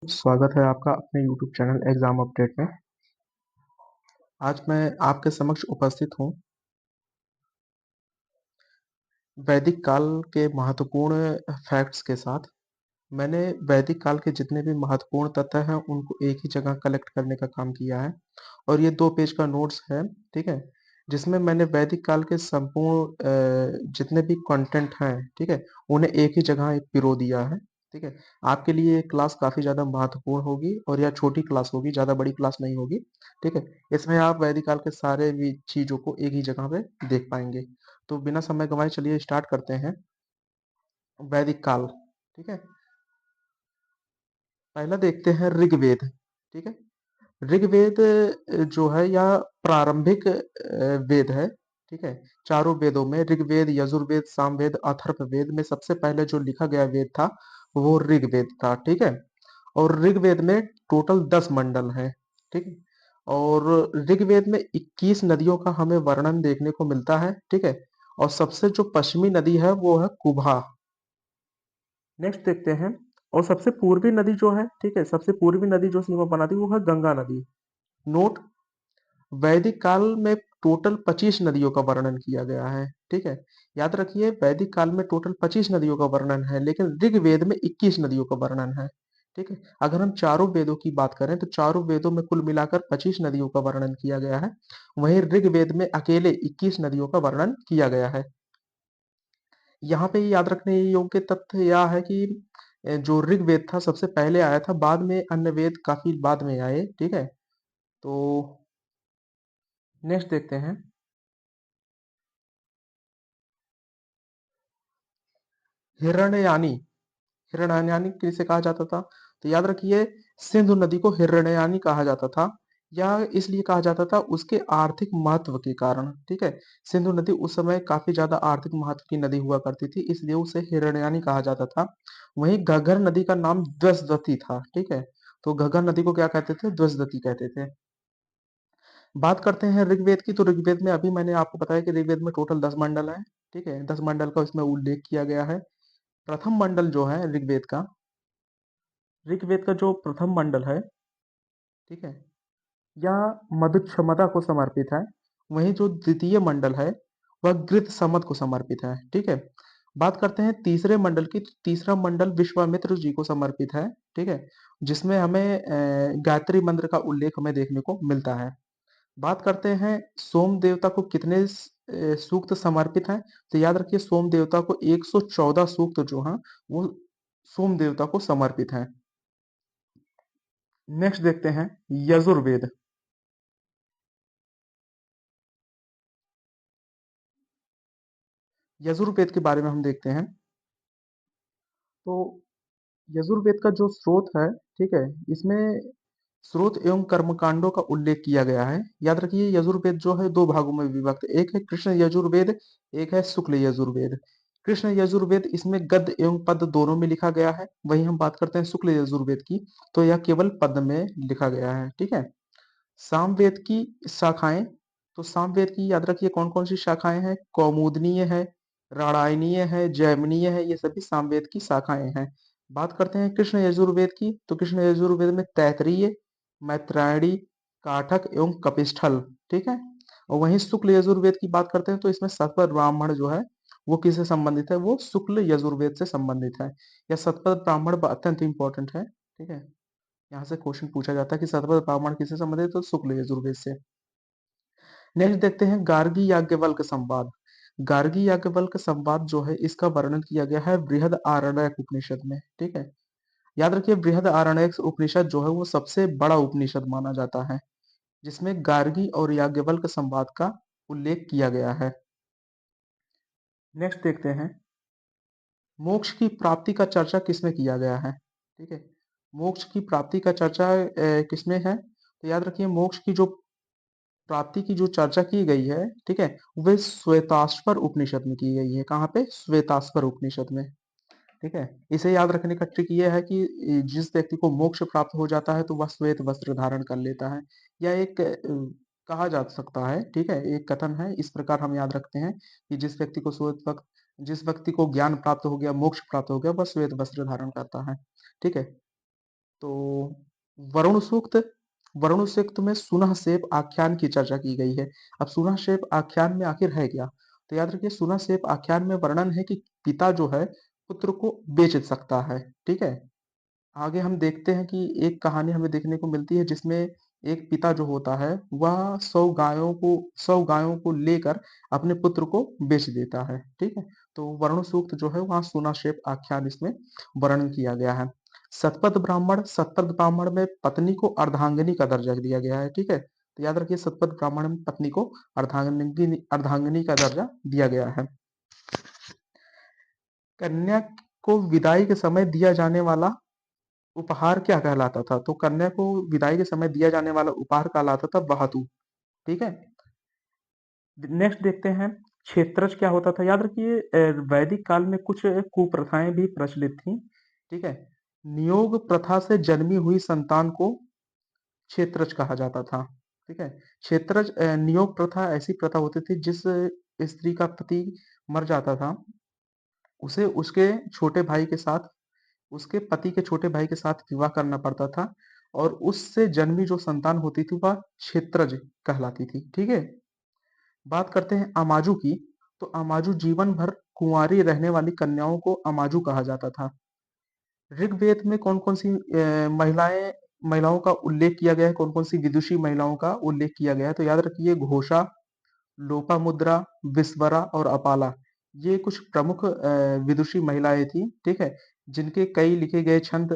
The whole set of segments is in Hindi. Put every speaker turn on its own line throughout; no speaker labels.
स्वागत है आपका अपने यूट्यूब चैनल एग्जाम अपडेट में। आज मैं आपके समक्ष उपस्थित हूँ वैदिक काल के महत्वपूर्ण फैक्ट्स के साथ। मैंने वैदिक काल के जितने भी महत्वपूर्ण तथ्य हैं उनको एक ही जगह कलेक्ट करने का काम किया है और ये 2 पेज का नोट्स है, ठीक है? जिसमें मैंने वैदिक काल के संपूर्ण जितने भी कंटेंट हैं, ठीक है? उन्हें एक ही जगह एक पिरो दिया है, ठीक है? आपके लिए ये क्लास काफ़ी ज़्यादा महत्वपूर्ण होगी और यह छोटी क्लास होगी, ज़्यादा बड़ी क्लास नहीं होगी, ठीक है? इसमें आप वैदिक काल के सारे भी चीज़ों को एक ही जगह पे देख पाएँगे। तो बिना समय गँवाए चलिए स्टार्ट करते हैं। वैदिक काल, ठीक है? पहला देखते हैं ऋग्वेद, ठीक है? ऋग्वेद जो है यह प्रारंभिक वेद है, ठीक है? चारों वेदों में ऋग्वेद, यजुर्वेद, सामवेद, अथर्ववेद में सबसे पहले जो लिखा गया वेद था, वो ऋग्वेद था, ठीक है? और ऋग्वेद में टोटल 10 मंडल हैं, ठीक है? और ऋग्वेद में 21 नदियों का हमें वर्णन देखने को मिलता है, ठीक है? और सबसे जो पश्चिमी नदी है वो है कुबा। नेक्स्ट देखते हैं। और सबसे पूर्वी नदी जो है, ठीक है? सबसे पूर्वी नदी जो सीमा बनाती है वो है गंगा नदी। नोट, वैदिक काल में टोटल 25 नदियों का वर्णन किया गया है, ठीक है? याद रखिए वैदिक काल में टोटल 25 नदियों का वर्णन है, लेकिन ऋग्वेद में 21 नदियों का वर्णन है, ठीक है? अगर हम चारों वेदों की बात करें तो चारों वेदों में कुल मिलाकर 25 नदियों का वर्णन किया गया है। वहीं ऋग्वेद में अकेले 21 नदियों का वर्णन किया गया है। यहाँ पे याद रखने योग्य तथ्य यह है कि जो ऋग्वेद था सबसे पहले आया था, बाद में अन्य वेद काफी बाद में आए, ठीक है? तो नेक्स्ट देखते हैं। हिरण्ययानी, हिरण्ययानी किसे कहा जाता था? तो याद रखिए सिंधु नदी को हिरण्ययानी कहा जाता था। यह इसलिए कहा जाता था उसके आर्थिक महत्व के कारण, ठीक है? सिंधु नदी उस समय काफी ज्यादा आर्थिक महत्व की नदी हुआ करती थी, इसलिए उसे हिरण्ययानी कहा जाता था। वहीं घग्गर नदी का नाम द्वसदती था, ठीक है? तो घग्गर नदी को क्या कहते थे? द्वसदती कहते थे। बात करते हैं ऋग्वेद की। तो ऋग्वेद में अभी मैंने आपको बताया कि ऋग्वेद में टोटल 10 मंडल है, ठीक है? 10 मंडल का इसमें उल्लेख किया गया है। प्रथम मंडल जो है ऋग्वेद का जो प्रथम मंडल है, ठीक है? यह मधुक्षमता को समर्पित है। वहीं जो द्वितीय मंडल है वह गृत समद को समर्पित है, ठीक है? बात करते हैं तीसरे मंडल की। तो तीसरा मंडल विश्वामित्र जी को समर्पित है, ठीक है? जिसमें हमें गायत्री मंत्र का उल्लेख हमें देखने को मिलता है। बात करते हैं सोम देवता को कितने सूक्त समर्पित हैं। तो याद रखिए सोम देवता को 114 सूक्त जो हैं वो सोम देवता को समर्पित हैं। नेक्स्ट देखते हैं यजुर्वेद। यजुर्वेद के बारे में हम देखते हैं। तो यजुर्वेद का जो स्रोत है, ठीक है? इसमें स्रोत एवं कर्मकांडों का उल्लेख किया गया है। याद रखिए यजुर्वेद जो है 2 भागों में विभक्त है। एक है कृष्ण यजुर्वेद, एक है शुक्ल यजुर्वेद। कृष्ण यजुर्वेद इसमें गद्य एवं पद्य दोनों में लिखा गया है। वहीं हम बात करते हैं शुक्ल यजुर्वेद की, तो यह केवल पद्य में लिखा गया है, ठीक है? सामवेद की शाखाएं। तो सामवेद की याद रखिए कौन कौन सी शाखाएं हैं? कौमुदनीय है, राणायनीय है, जैमिनीय है, ये सभी सामवेद की शाखाएं हैं। बात करते हैं कृष्ण यजुर्वेद की। तो कृष्ण यजुर्वेद में तैतरीय, मैत्रायणी, काठक एवं कपिस्थल, ठीक है? और वहीं शुक्ल यजुर्वेद की बात करते हैं तो इसमें सतपथ ब्राह्मण जो है वो किससे संबंधित है? वो शुक्ल यजुर्वेद से संबंधित है। यह सतपथ ब्राह्मण अत्यंत इंपॉर्टेंट है, ठीक है? यहाँ से क्वेश्चन पूछा जाता है कि सतपथ ब्राह्मण किससे संबंधित है? तो शुक्ल यजुर्वेद से। नेक्स्ट देखते हैं गार्गी याज्ञवल्क संवाद। गार्गी याज्ञवल्क संवाद जो है इसका वर्णन किया गया है बृहद आरण्यक उपनिषद में, ठीक है? याद रखिए बृहद आरण्यक उपनिषद जो है वो सबसे बड़ा उपनिषद माना जाता है, जिसमें गार्गी और याज्ञवल्क संवाद का उल्लेख किया गया है। नेक्स्ट देखते हैं मोक्ष की प्राप्ति का चर्चा किसमें किया गया है, ठीक है? मोक्ष की प्राप्ति का चर्चा किसमें है? तो याद रखिए मोक्ष की जो प्राप्ति की जो चर्चा की गई है, ठीक है? वे श्वेताश्वर उपनिषद में की गई है। कहाँ पे? श्वेताश्वर उपनिषद में, ठीक है? इसे याद रखने का ट्रिक ये है कि जिस व्यक्ति को मोक्ष प्राप्त हो जाता है तो वह श्वेत वस्त्र धारण कर लेता है। यह एक कहा जा सकता है, ठीक है? एक कथन है, इस प्रकार हम याद रखते हैं कि जिस व्यक्ति को ज्ञान प्राप्त हो गया, मोक्ष प्राप्त हो गया, वह श्वेत वस्त्र धारण करता है, ठीक है? तो वरुण सूक्त, वरुण सूक्त में सुनह सेप आख्यान की चर्चा की गई है। अब सुनह सेप आख्यान में आखिर है क्या? तो याद रखिए, सुनह सेप आख्यान में वर्णन है कि पिता जो है पुत्र को बेच सकता है। ठीक है। आगे हम देखते हैं कि एक कहानी हमें देखने को मिलती है जिसमें एक पिता जो होता है वह 100 गायों को लेकर अपने पुत्र को बेच देता है। ठीक है। तो वरुण सूक्त जो है वहाँ सुनाशेप आख्यान इसमें वर्णन किया गया है। सतपथ ब्राह्मण में पत्नी को अर्धांगिनी का दर्जा दिया गया है। ठीक है। तो याद रखिए, सतपथ ब्राह्मण में पत्नी को अर्धांगिनी का दर्जा दिया गया है। कन्या को विदाई के समय दिया जाने वाला उपहार क्या कहलाता था? तो कन्या को विदाई के समय दिया जाने वाला उपहार कहलाता था बहातू। ठीक है। नेक्स्ट देखते हैं, क्षेत्रज क्या होता था? याद रखिए, वैदिक काल में कुछ कुप्रथाएं भी प्रचलित थी। ठीक है। नियोग प्रथा से जन्मी हुई संतान को क्षेत्रज कहा जाता था। ठीक है। क्षेत्रज नियोग प्रथा ऐसी प्रथा होती थी जिस स्त्री का पति मर जाता था, उसे उसके छोटे भाई के साथ, उसके पति के छोटे भाई के साथ विवाह करना पड़ता था, और उससे जन्मी जो संतान होती थी वह क्षेत्रज कहलाती थी। ठीक है। बात करते हैं अमाजू की। तो अमाजू जीवन भर कुंवारी रहने वाली कन्याओं को अमाजू कहा जाता था। ऋग्वेद में कौन कौन सी महिलाओं का उल्लेख किया गया है? कौन कौन सी विदुषी महिलाओं का उल्लेख किया गया है? तो याद रखिए, घोषा, लोपामुद्रा, विस्वरा और अपाला, ये कुछ प्रमुख विदुषी महिलाएं थी। ठीक है। जिनके कई लिखे गए छंद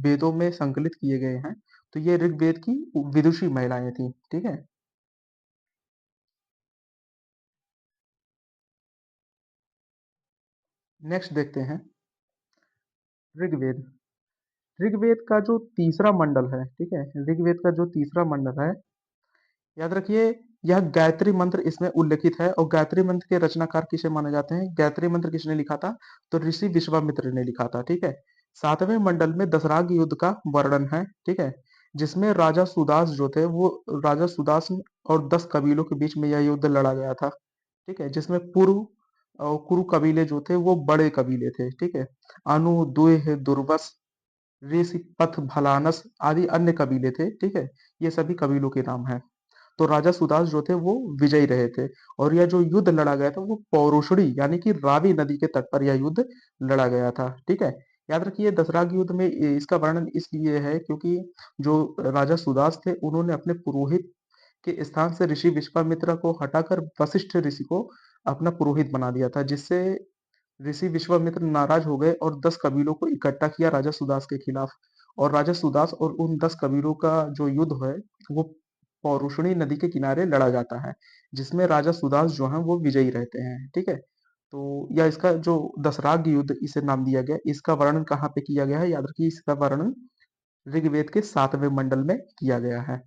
वेदों में संकलित किए गए हैं। तो ये ऋग्वेद की विदुषी महिलाएं थी। ठीक है। नेक्स्ट देखते हैं ऋग्वेद। ऋग्वेद का जो तीसरा मंडल है, ठीक है, ऋग्वेद का जो तीसरा मंडल है, याद रखिए, यह गायत्री मंत्र इसमें उल्लेखित है। और गायत्री मंत्र के रचनाकार किसे माने जाते हैं? गायत्री मंत्र किसने लिखा था? तो ऋषि विश्वामित्र ने लिखा था। ठीक है। सातवें मंडल में दशराग युद्ध का वर्णन है। ठीक है। जिसमें राजा सुदास जो थे वो, राजा सुदास और 10 कबीलों के बीच में यह युद्ध लड़ा गया था। ठीक है। जिसमें पुरु और कुरु कबीले जो थे वो बड़े कबीले थे। ठीक है। अनु, दुह, दुर्वस, ऋषि, पथ, भलानस आदि अन्य कबीले थे। ठीक है। ये सभी कबीलों के नाम हैं। तो राजा सुदास जो थे वो विजयी रहे थे। और यह जो युद्ध लड़ा गया था वो पौरुषणी यानी कि रावी नदी के तट पर यह युद्ध लड़ा गया था। ठीक है। याद रखिए, दसराग युद्ध में इसका वर्णन इसलिए है क्योंकि जो राजा सुदास थे उन्होंने अपने पुरोहित के स्थान से ऋषि विश्वामित्र को हटाकर वशिष्ठ ऋषि को अपना पुरोहित बना दिया था, जिससे ऋषि विश्वामित्र नाराज हो गए और 10 कबीलों को इकट्ठा किया राजा सुदास के खिलाफ। और राजा सुदास और उन 10 कबीलों का जो युद्ध है वो पौरुषणी नदी के किनारे लड़ा जाता है, जिसमें राजा सुदास जो है वो विजयी रहते हैं। ठीक है। तो या इसका जो दसराग युद्ध इसे नाम दिया गया, इसका वर्णन कहाँ पे किया गया है? याद रखिए, इसका वर्णन ऋग्वेद के 7वें मंडल में किया गया है।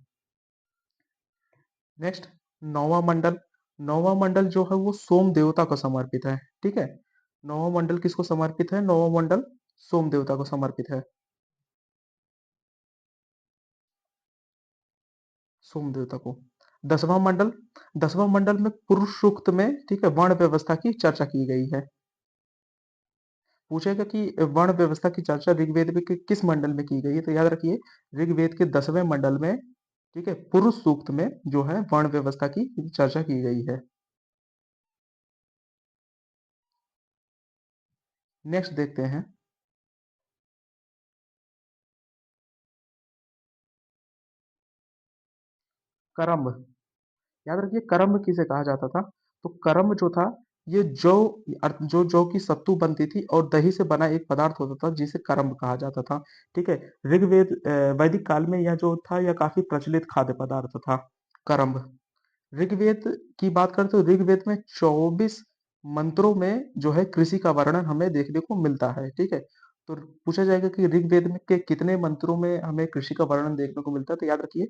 नेक्स्ट, नौवां मंडल। नौवां मंडल जो है वो सोम देवता को समर्पित है। ठीक है। नौवां मंडल किसको समर्पित है? नौवां मंडल सोम देवता को समर्पित है। सोम देवता को। 10वां मंडल। 10वां मंडल में पुरुष सूक्त में, ठीक है, वर्ण व्यवस्था की चर्चा की गई है। पूछेगा कि वर्ण व्यवस्था की चर्चा ऋग्वेद में किस मंडल में की गई है? तो याद रखिए, ऋग्वेद के 10वें मंडल में, ठीक है, पुरुष सूक्त में जो है वर्ण व्यवस्था की चर्चा की गई है। नेक्स्ट देखते हैं कर्म। याद रखिए, कर्म किसे कहा जाता था? तो कर्म जो था, ये जौ की सत्तू बनती थी और दही से बना एक पदार्थ होता था जिसे कर्म कहा जाता था। ठीक है। वैदिक काल में यह जो था यह काफी प्रचलित खाद्य पदार्थ था, कर्म। ऋग्वेद की बात करें तो ऋग्वेद में 24 मंत्रों में जो है कृषि का वर्णन हमें देखने को मिलता है। ठीक है। तो पूछा जाएगा कि ऋग्वेद में के कितने मंत्रों में हमें कृषि का वर्णन देखने को मिलता है? तो याद रखिए,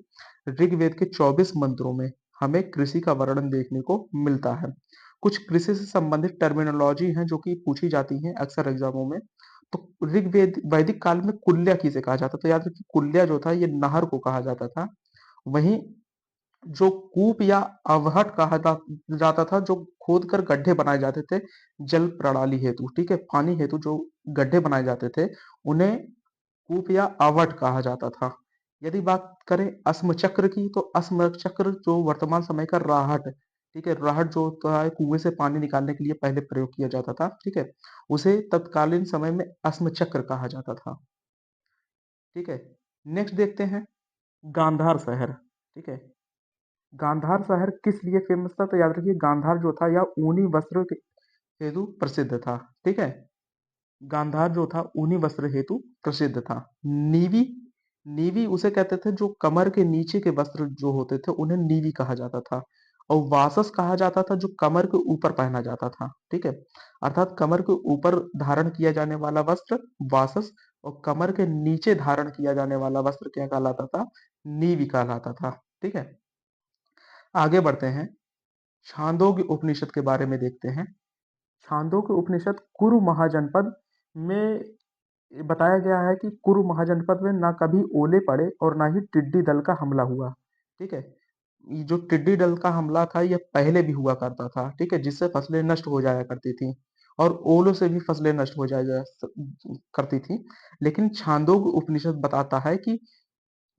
ऋग्वेद के 24 मंत्रों में हमें कृषि का वर्णन देखने को मिलता है। कुछ कृषि से संबंधित टर्मिनोलॉजी हैं जो कि पूछी जाती हैं अक्सर एग्जामों में। तो ऋग्वेद वैदिक काल में कुल्या किसे कहा जाता था? तो याद रखिए, कुल्या जो था ये नहर को कहा जाता था। वहीं जो कूप या अवहट कहा जाता था, जो खोद कर गड्ढे बनाए जाते थे जल प्रणाली हेतु, ठीक है, पानी हेतु जो गड्ढे बनाए जाते थे, उन्हें कूप या आवट कहा जाता था। यदि बात करें अस्म चक्र की, तो अस्म चक्र जो वर्तमान समय का राहट, ठीक है, राहट जो होता है कुएं से पानी निकालने के लिए पहले प्रयोग किया जाता था, ठीक है, उसे तत्कालीन समय में अस्म चक्र कहा जाता था। ठीक है। नेक्स्ट देखते हैं गांधार शहर। ठीक है। गांधार शहर किस लिए फेमस था? तो याद रखिए गांधार जो था यह ऊनी वस्त्रों के हेतु प्रसिद्ध था। ठीक है। गांधार जो था ऊनी वस्त्र हेतु प्रसिद्ध था। नीवी, नीवी उसे कहते थे जो कमर के नीचे के वस्त्र जो होते थे उन्हें नीवी कहा जाता था। और वासस कहा जाता था जो कमर के ऊपर पहना जाता था। ठीक है। अर्थात कमर के ऊपर धारण किया जाने वाला वस्त्र वासस, और कमर के नीचे धारण किया जाने वाला वस्त्र क्या कहलाता था? नीवी कहलाता था। ठीक है। आगे बढ़ते हैं, छांदोग्य उपनिषद के बारे में देखते हैं। छांदोग्य उपनिषद कुरु महाजनपद में बताया गया है कि कुरु महाजनपद में ना कभी ओले पड़े और ना ही टिड्डी दल का हमला हुआ। ठीक है। ये जो टिड्डी दल का हमला था यह पहले भी हुआ करता था। ठीक है, जिससे फसलें नष्ट हो जाया करती थी, और ओलों से भी फसलें नष्ट हो करती थी। लेकिन छांदोग्य उपनिषद बताता है कि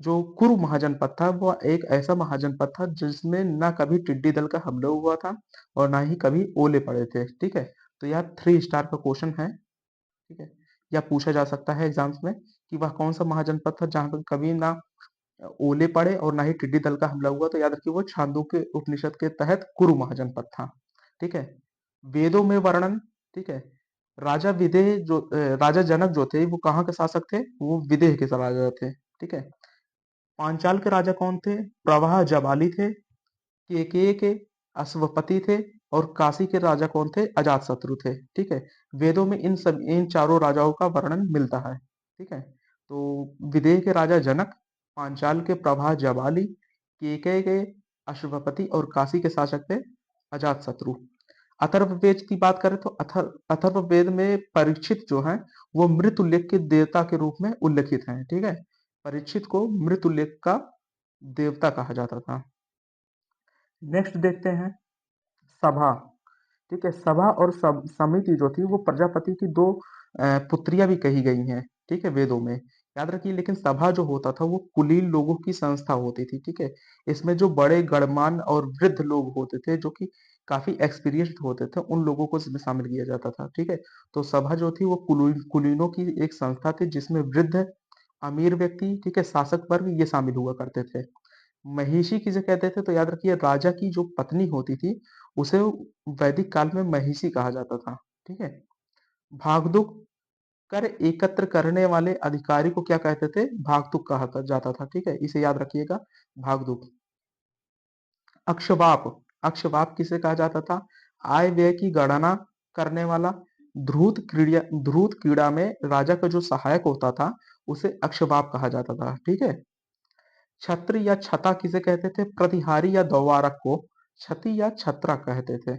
जो कुरु महाजनपद था वह एक ऐसा महाजनपद था जिसमें ना कभी टिड्डी दल का हमला हुआ था और ना ही कभी ओले पड़े थे। ठीक है। तो यह 3 स्टार का क्वेश्चन है। ठीक है। या पूछा जा सकता है एग्जाम्स में कि वह कौन सा महाजनपद था जहां पर कभी ना ओले पड़े और ना ही टिड्डी दल का हमला हुआ? तो याद रखिए वो छांदोग्य के उपनिषद के तहत कुरु महाजनपद था। ठीक है। वेदों में वर्णन। ठीक है। राजा विदेह जो राजा जनक जो थे वो कहाँ के शासक थे? वो विदेह के राजा थे। ठीक है। पांचाल के राजा कौन थे? प्रवाह जबाली थे। केकय के अश्वपति थे। और काशी के राजा कौन थे? अजातशत्रु थे। ठीक है। वेदों में इन चारों राजाओं का वर्णन मिलता है। ठीक है। तो विदेह के राजा जनक, पांचाल के प्रभा जबाली, केकय के अश्वपति और काशी के शासक थे अजातशत्रु। अथर्ववेद की बात करें तो अथर्ववेद में परीक्षित जो है वो मृत उल्लेख के देवता के रूप में उल्लेखित हैं। ठीक है। परीक्षित को मृत उल्लेख का देवता कहा जाता था। नेक्स्ट देखते हैं सभा। ठीक है। सभा और समिति जो थी वो प्रजापति की दो पुत्रियां भी कही गई हैं। ठीक है, वेदों में। याद रखिए, लेकिन सभा जो होता था वो कुलीन लोगों की संस्था होती थी। ठीक है। इसमें जो बड़े गणमान्य और वृद्ध लोग होते थे जो कि काफी एक्सपीरियंस्ड होते थे उन लोगों को इसमें शामिल किया जाता था। ठीक है। तो सभा जो थी वो कुलीनों की एक संस्था थी जिसमें वृद्ध, अमीर व्यक्ति, ठीक है, शासक वर्ग ये शामिल हुआ करते थे। महिषी किसे कहते थे? तो याद रखिए राजा की जो पत्नी होती थी उसे वैदिक काल में महिषी कहा जाता था। ठीक है। भागदुक, कर एकत्र करने वाले अधिकारी को क्या कहते थे? भागदुक कहा जाता था। ठीक है, इसे याद रखिएगा, भागदुक। अक्षवाप, अक्षवाप किसे कहा जाता था? आय व्यय की गणना करने वाला। ध्रुत क्रीड़ा में राजा का जो सहायक होता था उसे अक्षवाप कहा जाता था। ठीक है। छत्र या छता किसे कहते थे? प्रतिहारी या द्वारक को छति या छत्रा कहते थे।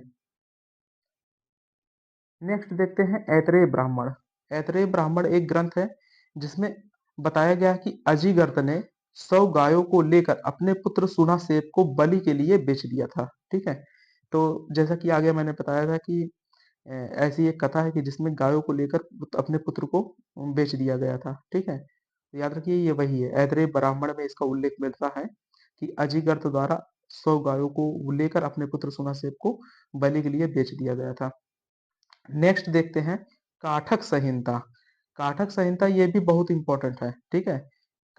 नेक्स्ट देखते हैं ऐतरेय ब्राह्मण। ऐतरेय ब्राह्मण एक ग्रंथ है जिसमें बताया गया है कि अजिगर्त ने 100 गायों को लेकर अपने पुत्र सुनासेप को बलि के लिए बेच दिया था। ठीक है। तो जैसा कि आगे मैंने बताया था कि ऐसी एक कथा है कि जिसमें गायों को लेकर अपने पुत्र को बेच दिया गया था। ठीक है। तो याद रखिए ये वही है, ऐतरेय ब्राह्मण में इसका उल्लेख मिलता है कि अजिगर्त द्वारा 100 गायों को लेकर अपने पुत्र सुनासेप को बलि के लिए बेच दिया गया था। नेक्स्ट देखते हैं काठक संहिता। काठक संहिता ये भी बहुत इंपॉर्टेंट है। ठीक है।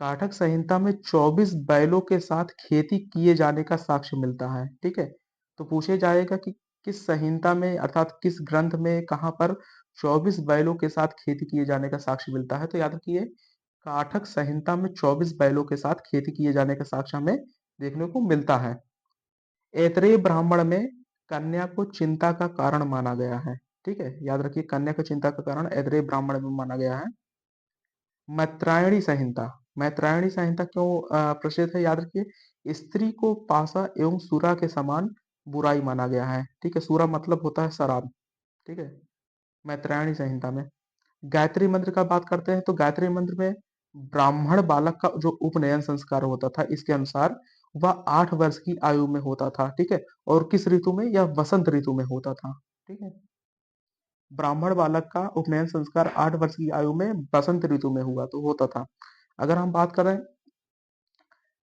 काठक संहिता में 24 बैलों के साथ खेती किए जाने का साक्ष्य मिलता है। ठीक है। तो पूछे जाएगा कि किस संहिता में अर्थात किस ग्रंथ में कहाँ पर 24 बैलों के साथ खेती किए जाने का साक्ष्य मिलता है? तो याद रखिए काठक संहिता में 24 बैलों के साथ खेती किए जाने का साक्ष्य हमें देखने को मिलता है। ऐतरेय ब्राह्मण में कन्या को चिंता का कारण माना गया है। ठीक है, याद रखिए कन्या को चिंता का कारण ऐतरेय ब्राह्मण में माना गया है। मैत्रायणी संहिता, मैत्रायणी संहिता क्यों प्रसिद्ध है? याद रखिए स्त्री को पाशा एवं सुरा के समान बुराई माना गया है। ठीक है, सुरा मतलब होता है शराब। ठीक है। मैत्रायणी संहिता में गायत्री मंत्र का बात करते हैं तो गायत्री मंत्र में ब्राह्मण बालक का जो उपनयन संस्कार होता था इसके अनुसार वह 8 वर्ष की आयु में होता था। ठीक है। और किस ऋतु में? यह वसंत ऋतु में होता था। ठीक है। ब्राह्मण बालक का उपनयन संस्कार 8 वर्ष की आयु में बसंत ऋतु में हुआ तो होता था। अगर हम बात करें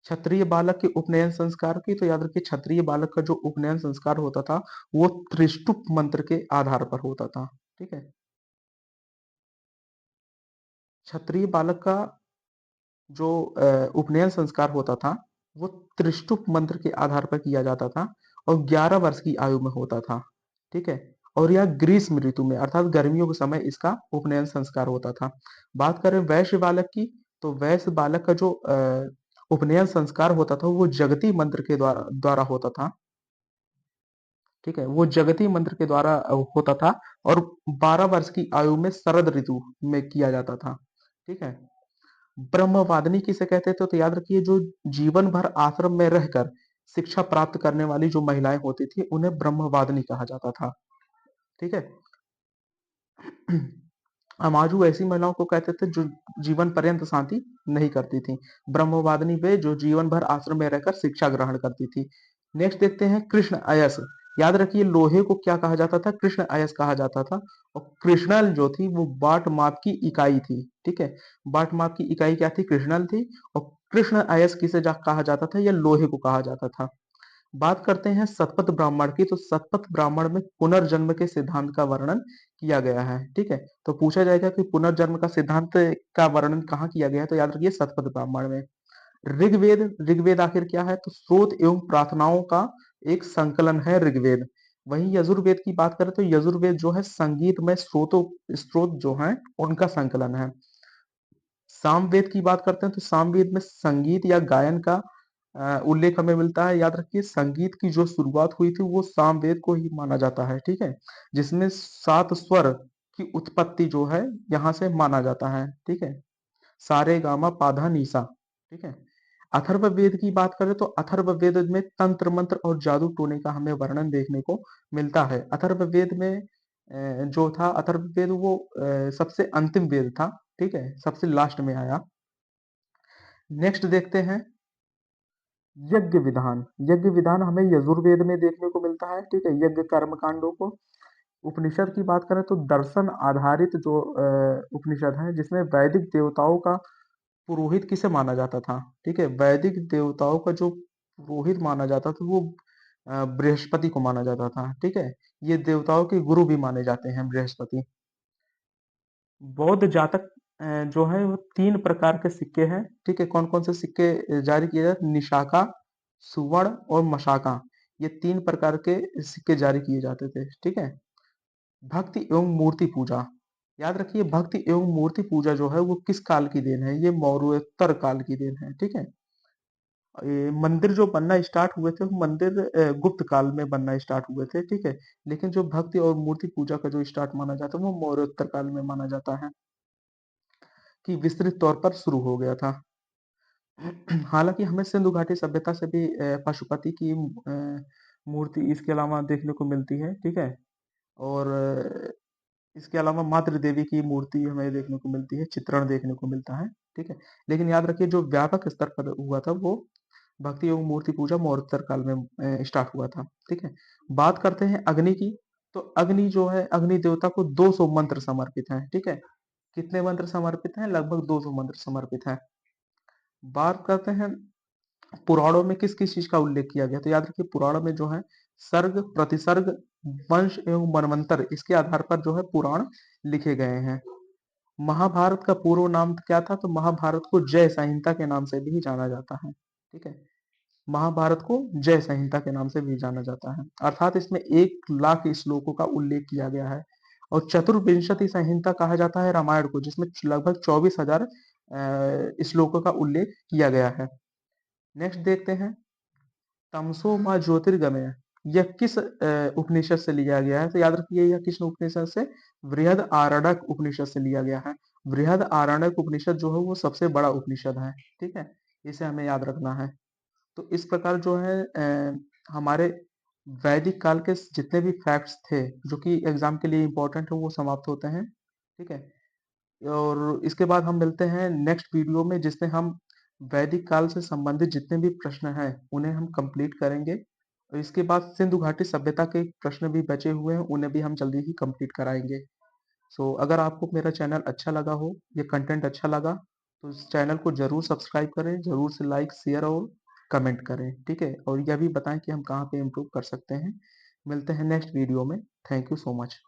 क्षत्रिय बालक के उपनयन संस्कार की, तो याद रखिए क्षत्रिय बालक का जो उपनयन संस्कार होता था वो त्रिष्टुप मंत्र के आधार पर होता था। ठीक है। क्षत्रिय बालक का जो उपनयन संस्कार होता था वो त्रिष्टुप मंत्र के आधार पर किया जाता था और 11 वर्ष की आयु में होता था। ठीक है। और यह ग्रीष्म ऋतु में अर्थात गर्मियों के समय इसका उपनयन संस्कार होता था। बात करें वैश्य बालक की, तो वैश्य बालक का जो उपनयन संस्कार होता था वो जगती मंत्र के द्वारा द्वारा होता था। ठीक है, वो जगती मंत्र के द्वारा होता था और 12 वर्ष की आयु में शरद ऋतु में किया जाता था। ठीक है। ब्रह्मवादिनी किसे कहते थे, तो याद रखिए जो जीवन भर आश्रम में रहकर शिक्षा प्राप्त करने वाली जो महिलाएं होती थी उन्हें ब्रह्मवादिनी कहा जाता था। ठीक है। अमाजु ऐसी महिलाओं को कहते थे जो जीवन पर्यंत शांति नहीं करती थी। ब्रह्मवादिनी वे जो जीवन भर आश्रम में रहकर शिक्षा ग्रहण करती थी। नेक्स्ट देखते हैं कृष्ण अयस। याद रखिए लोहे को क्या कहा जाता था, कृष्ण अयस कहा जाता था। और कृष्णल जो थी वो बाट माप की इकाई थी। ठीक है। बाट माप की इकाई क्या थी, कृष्णल थी। और कृष्ण अयस किसे कहा जाता था, यह लोहे को कहा जाता था। बात करते हैं शतपथ ब्राह्मण की, तो शतपथ ब्राह्मण में पुनर्जन्म के सिद्धांत का वर्णन किया गया है। ठीक है। तो पूछा जाएगा कि पुनर्जन्म का सिद्धांत का वर्णन कहाँ किया गया है, तो याद रखिए शतपथ ब्राह्मण में। ऋग्वेद, ऋग्वेद आखिर क्या है, तो स्रोत एवं प्रार्थनाओं का एक संकलन है ऋग्वेद। वहीं यजुर्वेद की बात करें तो यजुर्वेद जो है संगीत में स्रोतों स्रोत जो है उनका संकलन है। सामवेद की बात करते हैं तो सामवेद में संगीत या गायन का उल्लेख हमें मिलता है। याद रखिए संगीत की जो शुरुआत हुई थी वो सामवेद को ही माना जाता है। ठीक है। जिसमें 7 स्वर की उत्पत्ति जो है यहाँ से माना जाता है। ठीक है। सारे गामा पाधा नीसा। ठीक है। अथर्ववेद की बात करें तो अथर्ववेद में तंत्र मंत्र और जादू टोने का हमें वर्णन देखने को मिलता है। अथर्ववेद में जो था अथर्ववेद वो सबसे अंतिम वेद था। ठीक है, सबसे लास्ट में आया। नेक्स्ट देखते हैं यज्ञ विधान। यज्ञ विधान हमें यजुर्वेद में देखने को मिलता है। ठीक है, यज्ञ कर्म कांडों को। उपनिषद की बात करें तो दर्शन आधारित जो उपनिषद है जिसमें वैदिक देवताओं का पुरोहित किसे माना जाता था। ठीक है, वैदिक देवताओं का जो पुरोहित माना जाता था वो बृहस्पति को माना जाता था। ठीक है, ये देवताओं के गुरु भी माने जाते हैं बृहस्पति। बौद्ध जातक जो है वो 3 प्रकार के सिक्के हैं। ठीक है, कौन कौन से सिक्के जारी किए जाते, निशाका, सुवर्ण और मशाका। ये 3 प्रकार के सिक्के जारी किए जाते थे। ठीक है। भक्ति एवं मूर्ति पूजा। याद रखिए भक्ति एवं मूर्ति पूजा जो है वो किस काल की देन है, ये मौर्योत्तर काल की देन है। ठीक है। ये मंदिर जो बनना स्टार्ट हुए थे वो मंदिर गुप्त काल में बनना स्टार्ट हुए थे। ठीक है। लेकिन जो भक्ति और मूर्ति पूजा का जो स्टार्ट माना जाता है वो मौर्योत्तर काल में माना जाता है कि विस्तृत तौर पर शुरू हो गया था। हालांकि हमें सिंधु घाटी सभ्यता से भी पशुपति की मूर्ति इसके अलावा देखने को मिलती है। ठीक है। और इसके अलावा मातृ देवी की मूर्ति हमें देखने को मिलती है, चित्रण देखने को मिलता है। ठीक है। लेकिन याद रखिए जो व्यापक स्तर पर हुआ था वो भक्ति एवं मूर्ति पूजा मौर्योत्तर काल में स्टार्ट हुआ था। ठीक है। बात करते हैं अग्नि की, तो अग्नि जो है अग्नि देवता को 200 मंत्र समर्पित हैं। ठीक है। कितने मंत्र समर्पित हैं, लगभग 200 मंत्र समर्पित हैं। बात करते हैं पुराणों में किस किस चीज का उल्लेख किया गया, तो याद रखिए पुराणों में जो है सर्ग, प्रतिसर्ग, वंश एवं मनवंतर इसके आधार पर जो है पुराण लिखे गए हैं। महाभारत का पूर्व नाम क्या था, तो महाभारत को जय संहिता के नाम से भी जाना जाता है। ठीक है। महाभारत को जय संहिता के नाम से भी जाना जाता है, अर्थात इसमें 1 लाख श्लोकों का उल्लेख किया गया है। और चतुर्विंशति संहिता कहा जाता है रामायण को, जिसमें लगभग 24,000 श्लोकों का उल्लेख किया गया है। नेक्स्ट देखते हैं तमसो माँ ज्योतिर्गमय। यह किस उपनिषद से लिया गया है, तो याद रखिए यह किस उपनिषद से, बृहद आरण्यक उपनिषद से लिया गया है। बृहद आरण्यक उपनिषद जो है वो सबसे बड़ा उपनिषद है। ठीक है, इसे हमें याद रखना है। तो इस प्रकार जो है हमारे वैदिक काल के जितने भी फैक्ट्स थे जो कि एग्जाम के लिए इम्पोर्टेंट है वो समाप्त होते हैं। ठीक है। और इसके बाद हम मिलते हैं नेक्स्ट वीडियो में जिसमें हम वैदिक काल से संबंधित जितने भी प्रश्न हैं उन्हें हम कंप्लीट करेंगे। और इसके बाद सिंधु घाटी सभ्यता के प्रश्न भी बचे हुए हैं, उन्हें भी हम जल्दी ही कंप्लीट कराएंगे। सो अगर आपको मेरा चैनल अच्छा लगा हो, ये कंटेंट अच्छा लगा, तो इस चैनल को ज़रूर सब्सक्राइब करें, ज़रूर से लाइक, शेयर और कमेंट करें, ठीक है? और यह भी बताएँ कि हम कहाँ पे इम्प्रूव कर सकते हैं। मिलते हैं नेक्स्ट वीडियो में। Thank you so much.